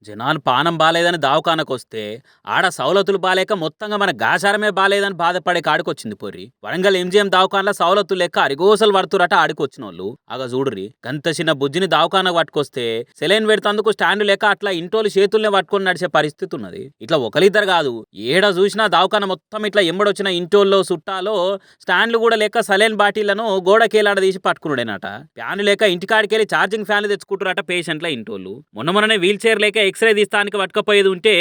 జనాలు పానం బాలేదని దవాఖానకొస్తే, ఆడ సౌలతులు బాలేక మొత్తంగా మన గాచారమే బాలేదని బాధపడే కాడికొచ్చింది పొర్రి. వరంగల్ ఎంజీఎం దవాఖానల సౌలతులు లెక్క అరిగోసలు పడుతురట ఆడికొచ్చినోళ్ళు. అగ జూడుర్రి గంత చిన్న బుజ్జిని దవాఖానకు పట్టుకొస్తే సెలైన్ పెడతందుకు స్టాండ్ లేక అట్లా ఇంటోళ్ళు చేతుల్నే పట్టుకొని నడిచే పరిస్థితి ఉన్నది. ఇట్లా ఒకలిద్దరు కాదు, ఏడ చూసినా దవాఖాన మొత్తం ఇట్లా ఎంబడొచ్చిన ఇంటోల్లో సుట్టాలో స్టాండ్లు కూడా లేక సలైన్ బాటిళ్లను గోడకేలాడ తీసి పట్టుకున్నాడేనట. ఫ్యాన్ లేక ఇంటికాడికెళ్ళి ఛార్జింగ్ ఫ్యాన్లు తెచ్చుకుంటారట పేషెంట్ల ఇంటోళ్ళు. మొన్ననే వీల్ చైర్ లేక ఎక్స్రే తీస్తానికి పట్టుకపోయేది ఉంటే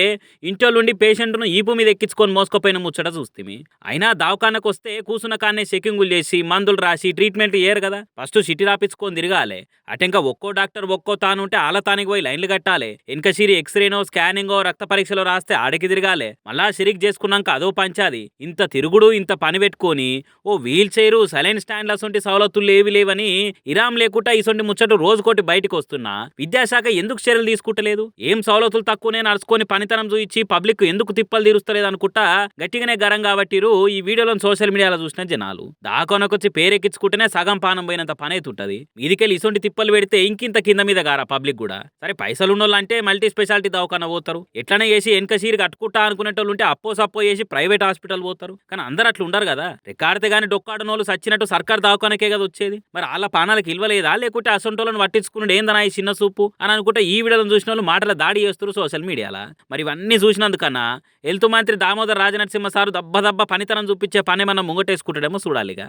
ఇంటోళ్ళుండి పేషెంట్ను ఈపు మీద ఎక్కించుకొని మోసుకపోయిన ముచ్చట చూస్తేమి. అయినా దవాఖానకు వస్తే కూసున్న కాన్నే చెకింగులు చేసి మందులు రాసి ట్రీట్మెంట్ చేయరు కదా. ఫస్ట్ సిటీ రాపించుకొని తిరగాలి. అటెంక ఒక్కో డాక్టర్ ఒక్కో తాను ఉంటే ఆలతానికి పోయి లైన్లు కట్టాలి. వెనక సిరి ఎక్స్రేనో స్కానింగో రక్త పరీక్షలో రాస్తే ఆడికి తిరగాలి. మళ్ళా సిరిక్ చేసుకున్నాక అదో పంచాది. ఇంత తిరుగుడు ఇంత పని పెట్టుకొని ఓ వీల్ చైరు సలైన్ స్టాండ్ల సొంటి సవలతులు ఏవి లేవని ఇరాం లేకుండా ఇసొంటి ముచ్చట రోజుకోటి బయటకు వస్తున్నా విద్యాశాఖ ఎందుకు చర్యలు తీసుకుంటలేదు? ఏం సవలతులు తక్కువనే నడుచుకొని పనితనం చూయించి పబ్లిక్ ఎందుకు తిప్పలు తీరుస్తలేదు అనుకుంటా గట్టిగానే గరం కాబట్టిరు ఈ వీడియోలో సోషల్ మీడియాలో చూసిన జనాలు. దాకొనకొచ్చి పేరెక్కించుకుంటేనే సగం పానం పోయినంత పని అవుతుంటది. మీదికెళ్ళి ఇసొంటి తిప్పలు పెడితే ఇంకింత కింద మీద గారా పబ్లిక్ కూడా. సరే పైసలు ఉన్నోళ్ళు అంటే మల్టీ స్పెషాలిటీ దవాఖాన పోతారు. ఎట్లనే చేసి వెనక సీరు కట్టుకుంటా అనుకునేటోళ్ళు ఉంటే అప్పో సప్పో చేసి ప్రైవేట్ హాస్పిటల్ పోతారు. కానీ అందరు అట్లా ఉండరు కదా. రెక్కాడితే గానీ డొక్కాడనోళ్ళు సచ్చినట్టు సర్కార్ దవాఖానకే కదా వచ్చేది. మరి వాళ్ళ పానాలకు ఇల్వలేదా లేకుంటే అసొంటోళ్ళని పట్టించుకున్నాడు ఏందనా ఈ చిన్న సూపు అని అనుకుంటే ఈ వీడియోలను చూసిన వాళ్ళు మాటల దాడి చేస్తారు సోషల్ మీడియాలో. మరి ఇవన్నీ చూసినందుకన్నా హెల్త్ మంత్రి దామోదర్ రాజనరసింహ సారు దబ్బ దబ్బ పనితనం చూపించే పని మనం ముంగటేసుకుంటాడేమో చూడాలిగా.